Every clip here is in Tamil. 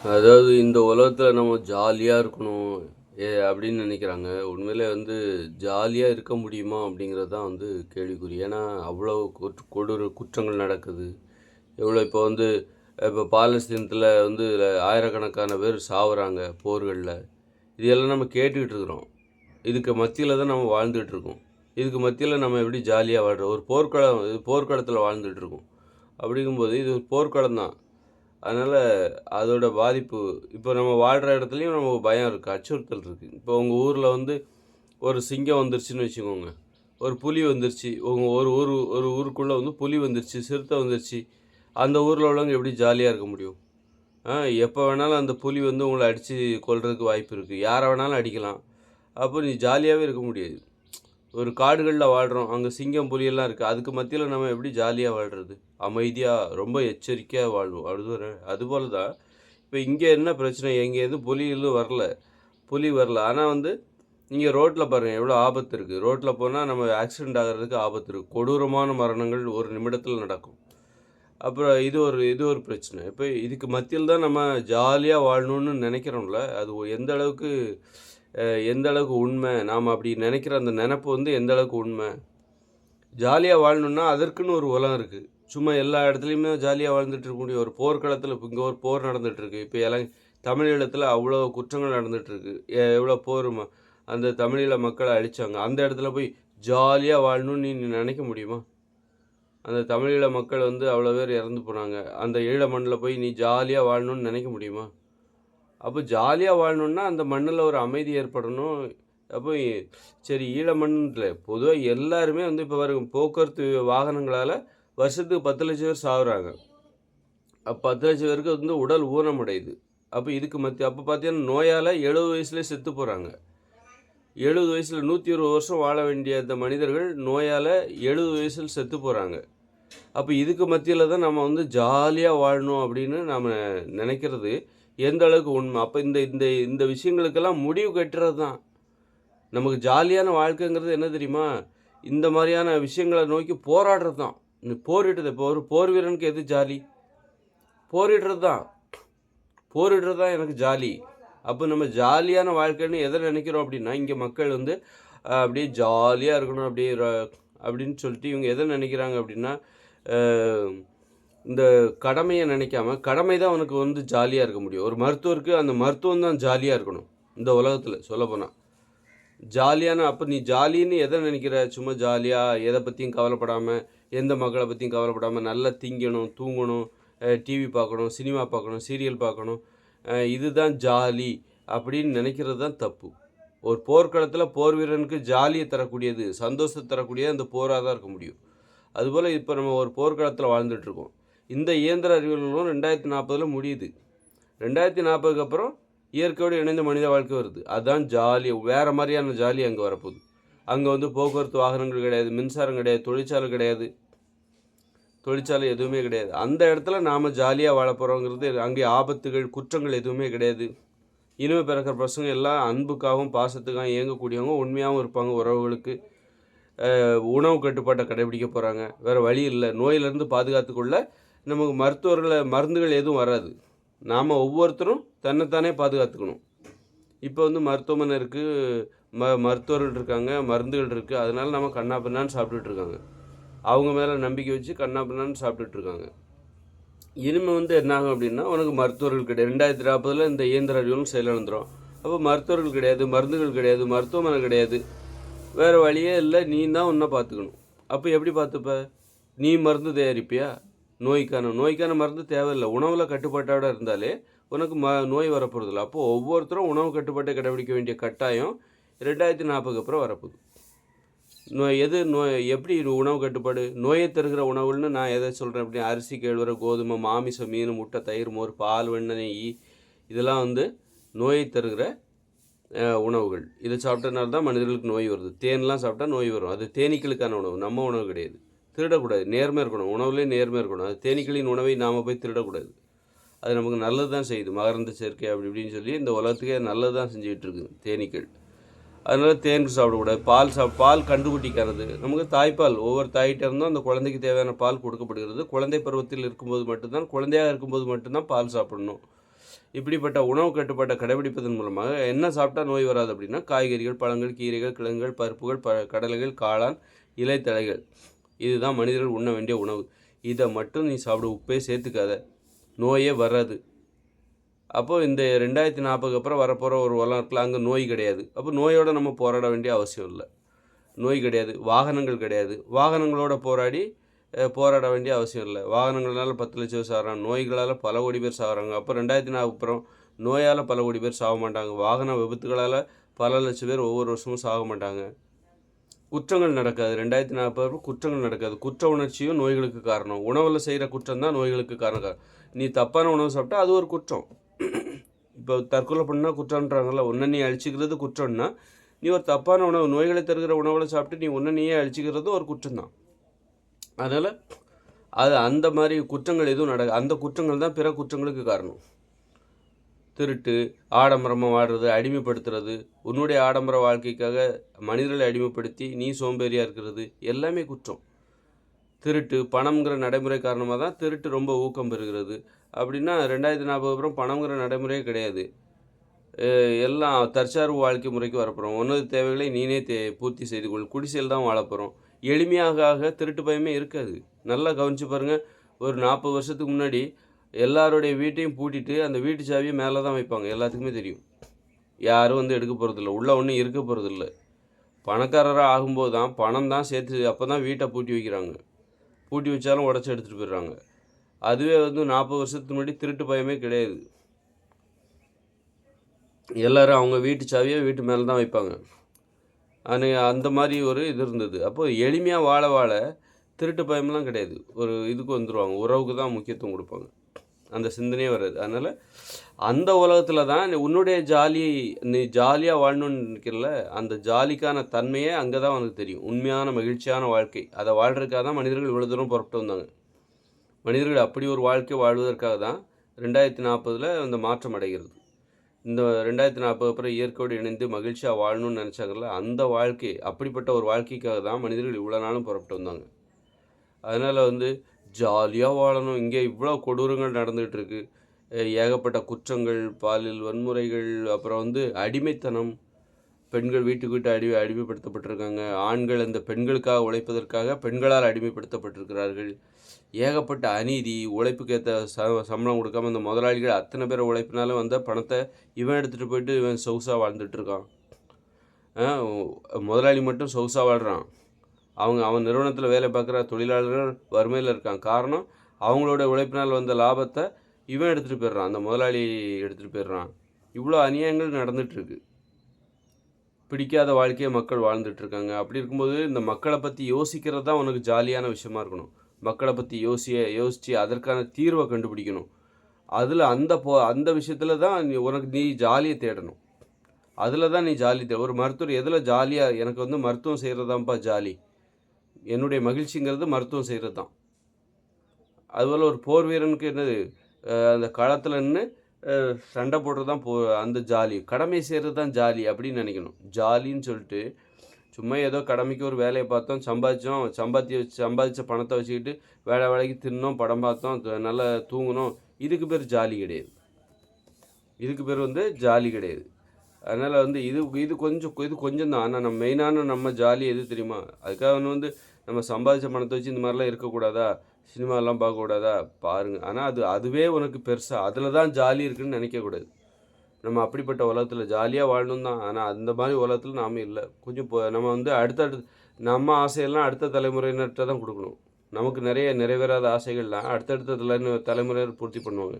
அதாவது இந்த உலகத்துல நம்ம ஜாலியா இருக்கணும் அப்படின்னு நினைக்கிறாங்க. உண்மையிலே ஜாலியா இருக்க முடியுமா? அப்படிங்கிறது தான் கேள்விக்குறி. ஏன்னா, அவ்வளோ கொடூர குற்றங்கள் நடக்குது. எவ்வளோ இப்போ பாலஸ்தீனத்தில ஆயிரக்கணக்கான பேர் சாவுறாங்க போர்கள்ல. இது எல்லாம் நம்ம கேட்டுக்கிட்டு இருக்கிறோம். இதுக்கு மத்தியில தான் நம்ம வாழ்ந்துட்டு இருக்கோம். இதுக்கு மத்தியில நம்ம எப்படி ஜாலியா வாழ்றோம்? ஒரு போர்க்களம், இது போர்க்களத்தில வாழ்ந்துட்டு இருக்கோம். அப்படிங்கும்போது இது ஒரு போர்க்களம் தான். அதனால் அதோட பாதிப்பு இப்போ நம்ம வாழ்கிற இடத்துலையும் நமக்கு பயம் இருக்குது, அச்சுறுத்தல் இருக்குது. இப்போ உங்கள் ஊரில் ஒரு சிங்கம் வந்துருச்சுன்னு வச்சுக்கோங்க, ஒரு புலி வந்துருச்சு, உங்கள் ஒரு ஊருக்குள்ளே புலி வந்துருச்சு, சிறுத்தை வந்துருச்சு. அந்த ஊரில் உள்ளவங்க எப்படி ஜாலியாக இருக்க முடியும்? எப்போ வேணாலும் அந்த புலி உங்களை அடித்து கொல்றதுக்கு வாய்ப்பு இருக்குது, யாரை வேணாலும் அடிக்கலாம். அப்போ நீ ஜாலியாகவே இருக்க முடியாது. ஒரு காடுகளில் வாழ்கிறோம், அங்கே சிங்கம் புலியெல்லாம் இருக்குது. அதுக்கு மத்தியில் நம்ம எப்படி ஜாலியாக வாழ்கிறது? அமைதியாக ரொம்ப எச்சரிக்கையாக வாழ்வோம். அதுபோல் தான் இப்போ இங்கே என்ன பிரச்சனை, எங்கே எதுவும் புலி வரல. ஆனால் நீங்கள் ரோட்டில் பாருங்கள், எவ்வளோ ஆபத்து இருக்குது. ரோட்டில் போனால் நம்ம ஆக்சிடெண்ட் ஆகிறதுக்கு ஆபத்து இருக்குது. கொடூரமான மரணங்கள் ஒரு நிமிடத்தில் நடக்கும். அப்புறம் இது ஒரு பிரச்சனை. இப்போ இதுக்கு மத்தியில் தான் நம்ம ஜாலியாக வாழணும்னு நினைக்கிறோம்ல, அது எந்த அளவுக்கு உண்மை, நாம் அப்படி நினைக்கிற அந்த நினப்பு எந்த அளவுக்கு உண்மை? ஜாலியாக வாழணுன்னா அதற்குன்னு ஒரு உலகம் இருக்குது. சும்மா எல்லா இடத்துலையுமே ஜாலியாக வாழ்ந்துட்டு இருக்க முடியும். ஒரு போர்க்களத்தில் இப்போ இங்கே ஒரு போர் நடந்துகிட்ருக்கு. இப்போ தமிழீழத்தில் அவ்வளோ குற்றங்கள் நடந்துகிட்ருக்கு. எவ்வளோ போர் அந்த தமிழீழ மக்களை அழித்தாங்க. அந்த இடத்துல போய் ஜாலியாக வாழணும்னு நீ நினைக்க முடியுமா? அந்த தமிழீழ மக்கள் அவ்வளோ பேர் இறந்து போனாங்க. அந்த ஈழ மண்ணில் போய் நீ ஜாலியாக வாழணும்னு நினைக்க முடியுமா? அப்போ ஜாலியாக வாழணுன்னா அந்த மண்ணில் ஒரு அமைதி ஏற்படணும். அப்போ சரி, ஈழ மண்ணில் பொதுவாக எல்லாருமே இப்போ போக்குவரத்து வாகனங்களால் வருஷத்துக்கு 10 லட்சம் பேர் சாகுறாங்க. அப்போ 10 லட்சம் பேருக்கு உடல் ஊனமடையுது. அப்போ இதுக்கு அப்போ பார்த்தீங்கன்னா நோயால் 70 வயசுலேயே செத்து போகிறாங்க. 70 வயசில் 120 வருஷம் வாழ வேண்டிய அந்த மனிதர்கள் நோயால் 70 வயசில் செத்து போகிறாங்க. அப்போ இதுக்கு மத்தியில் தான் நம்ம ஜாலியாக வாழணும் அப்படின்னு நாம் நினைக்கிறது எந்த அளவுக்கு உண்மை? அப்போ இந்த இந்த இந்த விஷயங்களுக்கெல்லாம் முடிவு கட்டுறது தான். நமக்கு ஜாலியான வாழ்க்கைங்கிறது என்ன தெரியுமா? இந்த மாதிரியான விஷயங்களை நோக்கி போராடுறது தான். போரிடுறது. இப்போ ஒரு போர் வீரனுக்கு எது ஜாலி? போரிடுறது தான் எனக்கு ஜாலி. அப்போ நம்ம ஜாலியான வாழ்க்கைன்னு எதை நினைக்கிறோம் அப்படின்னா, இங்கே மக்கள் அப்படியே ஜாலியாக இருக்கணும் அப்படின்னு சொல்லிட்டு இவங்க எதை நினைக்கிறாங்க அப்படின்னா, இந்த கடமையை நினைக்காம, கடமை தான் அவனுக்கு ஜாலியாக இருக்க முடியும். ஒரு மருத்துவருக்கு அந்த மருத்துவம் தான் ஜாலியாக இருக்கணும் இந்த உலகத்தில் சொல்லப்போனால். ஜாலியான அப்போ நீ ஜாலின்னு எதை நினைக்கிற? சும்மா ஜாலியாக எதை பற்றியும் கவலைப்படாமல், எந்த மக்களை பற்றியும் கவலைப்படாமல், நல்லா திங்கணும், தூங்கணும், டிவி பார்க்கணும், சினிமா பார்க்கணும், சீரியல் பார்க்கணும், இதுதான் ஜாலி அப்படின்னு நினைக்கிறது தான் தப்பு. ஒரு போர்க்களத்தில் போர் வீரனுக்கு ஜாலியை தரக்கூடியது, சந்தோஷத்தை தரக்கூடியது அந்த போராக தான் இருக்க முடியும். அதுபோல் இப்போ நம்ம ஒரு போர்க்களத்தில் வாழ்ந்துட்டுருக்கோம். இந்த இயந்திர அறிவியலும் 2040 முடியுது. 2040க்கு அப்புறம் இயற்கையோடு இணைந்த மனித வாழ்க்கை வருது. அதுதான் ஜாலி. வேறு மாதிரியான ஜாலி அங்கே வரப்போகுது. அங்கே போக்குவரத்து வாகனங்கள் கிடையாது, மின்சாரம் கிடையாது, தொழிற்சாலை கிடையாது, தொழிற்சாலை எதுவுமே கிடையாது. அந்த இடத்துல நாம் ஜாலியாக வாழ போகிறோங்கிறது. அங்கே ஆபத்துகள், குற்றங்கள் எதுவுமே கிடையாது. இனிமே பிறக்கிற பசங்க எல்லாம் அன்புக்காகவும் பாசத்துக்காகவும் இயங்கக்கூடியவங்க, உண்மையாகவும் இருப்பாங்க. உறவுகளுக்கு உணவு கட்டுப்பாட்டை கடைபிடிக்க போகிறாங்க. வேறு வழி இல்லை. நோயிலிருந்து பாதுகாத்துக்கொள்ள நமக்கு மருந்துகள் எதுவும் வராது. நாம் ஒவ்வொருத்தரும் தன்னைத்தானே பாதுகாத்துக்கணும். இப்போ மருத்துவமனை இருக்குது, மருத்துவர்கள் இருக்காங்க, மருந்துகள் இருக்குது. அதனால் நம்ம கண்ணா பின்னான்னு சாப்பிட்டுட்டு இருக்காங்க. அவங்க மேலே நம்பிக்கை வச்சு கண்ணா பின்னான்னு சாப்பிட்டுட்டு இருக்காங்க. இனிமேல் என்ன ஆகும் அப்படின்னா, உனக்கு மருத்துவர்கள் கிடையாது. 2040 இந்த இயந்திர அறிவியலும் செயலிழந்துடும். அப்போ மருத்துவர்கள் கிடையாது, மருந்துகள் கிடையாது, மருத்துவமனை கிடையாது, வேறு வழியே இல்லை. நீ தான் உன்னை பார்த்துக்கணும். அப்போ எப்படி பார்த்துப்ப? நீ மருந்து தயாரிப்பியா? நோய்க்கான மருந்து தேவையில்லை. உணவில் கட்டுப்பாட்டோட இருந்தாலே உனக்கு நோய் வரப்போகிறதில்ல. அப்போது ஒவ்வொருத்தரும் உணவு கட்டுப்பாட்டை கடைபிடிக்க வேண்டிய கட்டாயம் 2040க்கு அப்புறம் வரப்போகுது. எப்படி உணவு கட்டுப்பாடு? நோயை தருகிற உணவுன்னு நான் எதை சொல்கிறேன் அப்படின்னு, அரிசி, கேழ்வரை, கோதுமை, மாமிசம், மீன், முட்டை, தயிர், மோர், பால், வெண்ணெய், நெய், இதெல்லாம் நோயை தருகிற உணவுகள். இதை சாப்பிட்டனால தான் மனிதர்களுக்கு நோய் வருது. தேன்லாம் சாப்பிட்டா நோய் வரும். அது தேனீக்களுக்கான உணவு, நம்ம உணவு கிடையாது. திருடக்கூடாது, நேர்மையாக இருக்கணும். உணவுலேயே நேர்மையாக இருக்கணும். அது தேனீக்களின் உணவை நாம் போய் திருடக்கூடாது. அது நமக்கு நல்லது தான் செய்யுது. மகரந்த சேர்க்கை அப்படி இப்படின்னு சொல்லி இந்த உலகத்துக்கே நல்லது தான் செஞ்சுக்கிட்டு இருக்குது தேனீக்கள். அதனால் தேன் சாப்பிடக்கூடாது. பால் கண்டுக்குட்டிக்கானது. நமக்கு தாய்ப்பால் ஒவ்வொரு தாயிட்ட இருந்தும் அந்த குழந்தைக்கு தேவையான பால் கொடுக்கப்படுகிறது. குழந்தை பருவத்தில் இருக்கும்போது மட்டும்தான், குழந்தையாக இருக்கும்போது மட்டும்தான் பால் சாப்பிடணும். இப்படிப்பட்ட உணவு கட்டுப்பாட்டை கடைபிடிப்பதன் மூலமாக என்ன சாப்பிட்டா நோய் வராது அப்படின்னா, காய்கறிகள், பழங்கள், கீரைகள், கிழங்குகள், பருப்புகள், கடலைகள், காளான், இலைத்தழைகள். இதுதான் மனிதர்கள் உண்ண வேண்டிய உணவு. இதை மட்டும் நீ சாப்பிடு, உப்பே சேர்த்துக்காத, நோயே வராது. அப்போது இந்த 2040க்கு அப்புறம் வரப்போகிற ஒரு உலகம் இருக்குல்ல, அங்கே நோய் கிடையாது. அப்போ நோயோடு நம்ம போராட வேண்டிய அவசியம் இல்லை. நோய் கிடையாது, வாகனங்கள் கிடையாது. வாகனங்களோட போராட வேண்டிய அவசியம் இல்லை. வாகனங்களால் 10 லட்சம் பேர் சாகிறாங்க, நோய்களால் பல கோடி பேர் சாகிறாங்க. அப்போ 2040 அப்புறம் நோயால் பல கோடி பேர் சாக மாட்டாங்க, வாகன விபத்துகளால் பல லட்சம் பேர் ஒவ்வொரு வருஷமும் சாக மாட்டாங்க. குற்றங்கள் நடக்காது. 2040 குற்றங்கள் நடக்காது. குற்ற உணர்ச்சியும் நோய்களுக்கு காரணம். உணவில் செய்கிற குற்றம் தான் நோய்களுக்கு காரணம். நீ தப்பான உணவு சாப்பிட்டா அது ஒரு குற்றம். இப்போ தற்கொலை பண்ணால் குற்றம்ன்றாங்கல்ல, ஒன்றை நீ அழிச்சிக்கிறது குற்றம்னா, நீ ஒரு தப்பான உணவு, நோய்களை தருகிற உணவுகளை சாப்பிட்டு நீ ஒன்றை நீயே அழிச்சிக்கிறது ஒரு குற்றம் தான். அதனால் அது அந்த மாதிரி குற்றங்கள் எதுவும் அந்த குற்றங்கள் தான் பிற குற்றங்களுக்கு காரணம். திருட்டு, ஆடம்பரமாக வாடுறது, அடிமைப்படுத்துறது, உன்னுடைய ஆடம்பர வாழ்க்கைக்காக மனிதர்களை அடிமைப்படுத்தி நீ சோம்பேறியாக இருக்கிறது எல்லாமே குற்றம். திருட்டு, பணம்ங்கிற நடைமுறை காரணமாக தான் திருட்டு ரொம்ப ஊக்கம் பெறுகிறது. அப்படின்னா 2040 அப்புறம் பணம்ங்கிற நடைமுறையே கிடையாது. எல்லாம் தற்சார்பு வாழ்க்கை முறைக்கு வரப்போகிறோம். உனது தேவைகளை நீனே பூர்த்தி செய்து கொள். குடிசையில் தான் வாழப்போகிறோம். எளிமையாக திருட்டு பயமே இருக்காது. நல்லா கவனித்து பாருங்கள். ஒரு 40 வருஷத்துக்கு முன்னாடி எல்லாருடைய வீட்டையும் பூட்டிட்டு அந்த வீட்டு சாவியை மேலே தான் வைப்பாங்க. எல்லாத்துக்குமே தெரியும். யாரும் வந்து எடுக்க போகிறதில்ல, உள்ளே ஒன்றும் இருக்க போகிறதில்ல. பணக்காரராக ஆகும்போது தான் பணம் தான் சேர்த்து, அப்போ தான் வீட்டை பூட்டி வைக்கிறாங்க. பூட்டி வச்சாலும் உடச்சி எடுத்துகிட்டு போயிடுறாங்க. அதுவே வந்து 40 வருஷத்துக்கு முன்னாடி திருட்டு பயமே கிடையாது. எல்லோரும் அவங்க வீட்டு சாவியை வீட்டு மேலே தான் வைப்பாங்க. அந்த மாதிரி ஒரு இது இருந்தது. அப்போது எளிமையாக வாழ திருட்டு பயம்லாம் கிடையாது. ஒரு இதுக்கு வந்துடுவாங்க, உறவுக்கு தான் முக்கியத்துவம் கொடுப்பாங்க. அந்த சிந்தனையே வராது. அதனால் அந்த உலகத்தில் தான் உன்னுடைய நீ ஜாலியாக வாழணும்னு நினைக்கிறல, அந்த ஜாலிக்கான தன்மையே அங்கே தான் உனக்கு தெரியும். உண்மையான மகிழ்ச்சியான வாழ்க்கை, அதை வாழ்கிறதுக்காக தான் மனிதர்கள் இவ்வளோ தூரம் புறப்பட்டு வந்தாங்க. மனிதர்கள் அப்படி ஒரு வாழ்க்கை வாழ்வதற்காக தான் 2040 அந்த மாற்றம் அடைகிறது. இந்த 2040 அப்புறம் இயற்கையோடு இணைந்து மகிழ்ச்சியாக வாழணும்னு நினச்சாங்கல்ல, அந்த வாழ்க்கை, அப்படிப்பட்ட ஒரு வாழ்க்கைக்காக தான் மனிதர்கள் இவ்வளோ நாளும் புறப்பட்டு வந்தாங்க. அதனால் வந்து ஜாலியாக வாழணும். இங்கே இவ்வளோ கொடூரங்கள் நடந்துகிட்டு இருக்குது. ஏகப்பட்ட குற்றங்கள், பாலியல் வன்முறைகள், அப்புறம் வந்து அடிமைத்தனம். பெண்கள் வீட்டுக்கு வீட்டு அடிமைப்படுத்தப்பட்டிருக்காங்க. ஆண்கள் அந்த பெண்களுக்காக உழைப்பதற்காக பெண்களால் அடிமைப்படுத்தப்பட்டிருக்கிறார்கள். ஏகப்பட்ட அநீதி, உழைப்புக்கு ஏற்ற சம்பளம் கொடுக்காம அந்த முதலாளிகள் அத்தனை பேர் உழைப்பினாலும் வந்த பணத்தை இவன் எடுத்துகிட்டு போயிட்டு இவன் சொகுசாக வாழ்ந்துட்டுருக்கான். முதலாளி மட்டும் சொகுசாக வாழ்கிறான். அவன் நிறுவனத்தில் வேலை பார்க்குற தொழிலாளர்கள் வறுமையில் இருக்கான். காரணம், அவங்களோட உழைப்பினால் வந்த லாபத்தை இவன் எடுத்துகிட்டு போயிடுறான், அந்த முதலாளி எடுத்துகிட்டு போயிடுறான். இவ்வளோ அநியாயங்கள் நடந்துகிட்ருக்கு. பிடிக்காத வாழ்க்கையை மக்கள் வாழ்ந்துட்டுருக்காங்க. அப்படி இருக்கும்போது இந்த மக்களை பற்றி யோசிக்கிறது தான் உனக்கு ஜாலியான விஷயமா இருக்கணும். மக்களை பற்றி யோசித்து அதற்கான தீர்வை கண்டுபிடிக்கணும். அதில் அந்த விஷயத்தில் தான் நீ ஜாலியை தேடணும். அதில் தான் நீ ஜாலி ஒரு மருத்துவர் எதில் ஜாலியாக, எனக்கு வந்து மருத்துவம் செய்கிறது தான்ப்பா ஜாலி, என்னுடைய மகிழ்ச்சிங்கிறது மருத்துவம் செய்கிறது தான். அதுபோல் ஒரு போர் வீரனுக்கு என்னது, அந்த களத்தில் நின்று சண்டை போடுறது தான் அந்த ஜாலி. கடமை செய்கிறது தான் ஜாலி அப்படின்னு நினைக்கணும். ஜாலின்னு சொல்லிட்டு சும்மா ஏதோ கடமைக்கு ஒரு வேலையை பார்த்தோம், சம்பாதிச்ச பணத்தை வச்சுக்கிட்டு வேலைக்கு தின்னோம், படம் பார்த்தோம், நல்லா தூங்கினோம், இதுக்கு பேர் ஜாலி கிடையாது. இதுக்கு பேர் வந்து ஜாலி கிடையாது. அதனால் வந்து இது கொஞ்சம் தான். ஆனால் நம்ம ஜாலி எது தெரியுமா? அதுக்காக வந்து நம்ம சம்பாதிச்ச பணத்தை வச்சு இந்த மாதிரிலாம் இருக்கக்கூடாதா, சினிமாலாம் பார்க்கக்கூடாதா, பாருங்கள். ஆனால் அதுவே உனக்கு பெருசாக அதில் தான் ஜாலி இருக்குதுன்னு நினைக்கக்கூடாது. நம்ம அப்படிப்பட்ட உலகத்தில் ஜாலியாக வாழணும் தான். ஆனால் அந்த மாதிரி உலகத்தில் நாம் இல்லை. கொஞ்சம் நம்ம வந்து அடுத்தடுத்து நம்ம ஆசையெல்லாம் அடுத்த தலைமுறையினர்கிட்ட தான் கொடுக்கணும். நமக்கு நிறைய நிறைவேறாத ஆசைகள்லாம் அடுத்தடுத்த தலைமுறையினர் பூர்த்தி பண்ணுவாங்க.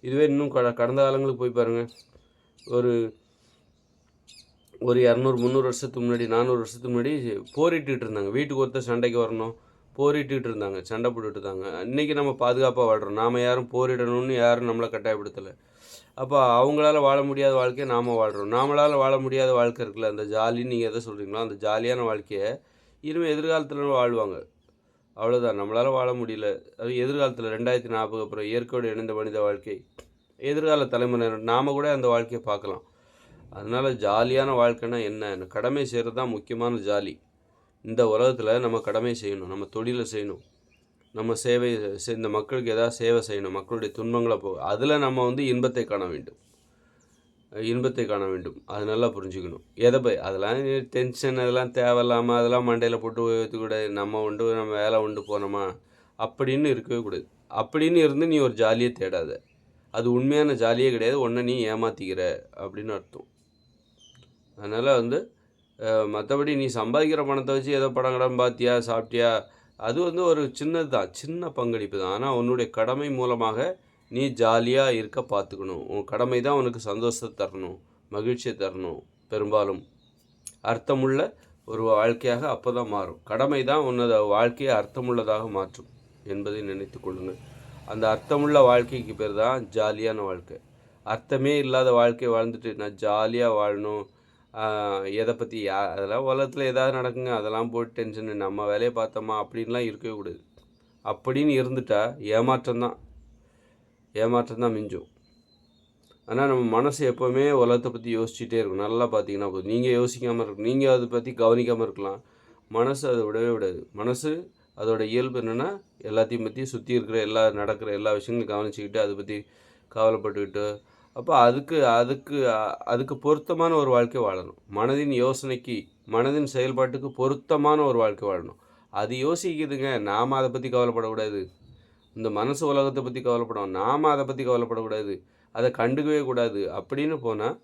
இதுவே இன்னும் கடந்த காலங்களுக்கு போய் பாருங்கள். ஒரு 200-300 வருஷத்துக்கு முன்னாடி, 400 வருஷத்துக்கு முன்னாடி போரிட்டுக்கிட்டு இருந்தாங்க. வீட்டுக்கு ஒருத்தர் சண்டைக்கு வரணும், போரிட்டுக்கிட்டு இருந்தாங்க, சண்டை போட்டுட்டு இருந்தாங்க. இன்றைக்கி நம்ம பாதுகாப்பாக வாழ்கிறோம். நாம் யாரும் போரிடணும்னு யாரும் நம்மளை கட்டாயப்படுத்தலை. அப்போ அவங்களால வாழ முடியாத வாழ்க்கையை நாம் வாழ்கிறோம். நாமளால் வாழ முடியாத வாழ்க்கை இருக்குல்ல, அந்த ஜாலின்னு நீங்கள் எதை சொல்கிறீங்களோ அந்த ஜாலியான வாழ்க்கையை இனிமேல் எதிர்காலத்தில் வாழ்வாங்க. அவ்வளோதான். நம்மளால் வாழ முடியல. அது எதிர்காலத்தில் 2040 அப்புறம் இயற்கையோடு இணைந்த மனித வாழ்க்கை, எதிர்கால தலைமுறையினர் நாம் கூட அந்த வாழ்க்கையை பார்க்கலாம். அதனால் ஜாலியான வாழ்க்கைன்னா என்ன? கடமை செய்கிறது தான் முக்கியமான ஜாலி. இந்த உலகத்தில் நம்ம கடமை செய்யணும், நம்ம தொழிலை செய்யணும், நம்ம சேவை இந்த மக்களுக்கு ஏதாவது சேவை செய்யணும், மக்களுடைய துன்பங்களை அதில் நம்ம வந்து இன்பத்தை காண வேண்டும். இன்பத்தை காண வேண்டும். அது நல்லா புரிஞ்சுக்கணும். அதெல்லாம் டென்ஷன், அதெல்லாம் தேவையில்லாமல் அதெல்லாம் மண்டையில் போட்டு வைத்துக்கூடாது. நம்ம உண்டு நம்ம வேலை உண்டு போனோமா அப்படின்னு இருக்கவே கூடாது. அப்படின்னு இருந்து நீ ஒரு ஜாலியை தேடாத. அது உண்மையான ஜாலியே கிடையாது. ஒன்றை நீ ஏமாற்றிக்கிற அப்படின்னு அர்த்தம். அதனால் வந்து மற்றபடி நீ சம்பாதிக்கிற பணத்தை வச்சு ஏதோ படம் கடம் பார்த்தியா, சாப்பிட்டியா, அது வந்து ஒரு சின்னது தான், சின்ன பங்களிப்பு தான். ஆனால் உன்னுடைய கடமை மூலமாக நீ ஜாலியாக இருக்க பார்த்துக்கணும். உன் கடமை தான் உனக்கு சந்தோஷத்தை தரணும், மகிழ்ச்சியை தரணும். பெரும்பாலும் அர்த்தமுள்ள ஒரு வாழ்க்கையாக அப்போ தான் மாறும். கடமை தான் உன்னோட வாழ்க்கையை அர்த்தமுள்ளதாக மாற்றும் என்பதை நினைத்து கொள்ளுங்கள். அந்த அர்த்தமுள்ள வாழ்க்கைக்கு பேர் தான் ஜாலியான வாழ்க்கை. அர்த்தமே இல்லாத வாழ்க்கை வாழ்ந்துட்டு நான் ஜாலியாக வாழணும், எதை பற்றி அதெல்லாம் உலகத்தில் ஏதாவது நடக்குங்க, அதெல்லாம் போட்டு டென்ஷனு, நம்ம வேலையை பார்த்தோமா அப்படின்லாம் இருக்கவே கூடாது. அப்படின்னு இருந்துட்டா ஏமாற்றம் தான் மிஞ்சும். ஆனால் நம்ம மனசு எப்போவுமே உலகத்தை பற்றி யோசிச்சுட்டே இருக்கும். நல்லா பார்த்தீங்கன்னா போதும், நீங்கள் யோசிக்காமல் இருக்கணும், நீங்கள் அதை பற்றி கவனிக்காமல் இருக்கலாம். மனசு அதை விடவே விடாது. மனசு அதோட இயல்பு என்னென்னா எல்லாத்தையும் பற்றி சுற்றி இருக்கிற நடக்கிற எல்லா விஷயங்களும் கவனிச்சுக்கிட்டு அதை பற்றி கவலைப்பட்டுக்கிட்டு, அப்போ அதுக்கு பொருத்தமான ஒரு வாழ்க்கை வாழணும். மனதின் யோசனைக்கு, மனதின் செயல்பாட்டுக்கு பொருத்தமான ஒரு வாழ்க்கை வாழணும். அது யோசிக்குதுங்க, நாம் அதை பற்றி கவலைப்படக்கூடாது. இந்த மனசு உலகத்தை பற்றி கவலைப்படும், நாம் அதை பற்றி கவலைப்படக்கூடாது, அதை கண்டுக்கவே கூடாது அப்படின்னு போனால்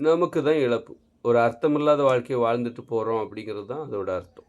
நமக்கு தான் இழப்பு. ஒரு அர்த்தமில்லாத வாழ்க்கையை வாழ்ந்துட்டு போகிறோம் அப்படிங்கிறது தான் அதோட அர்த்தம்.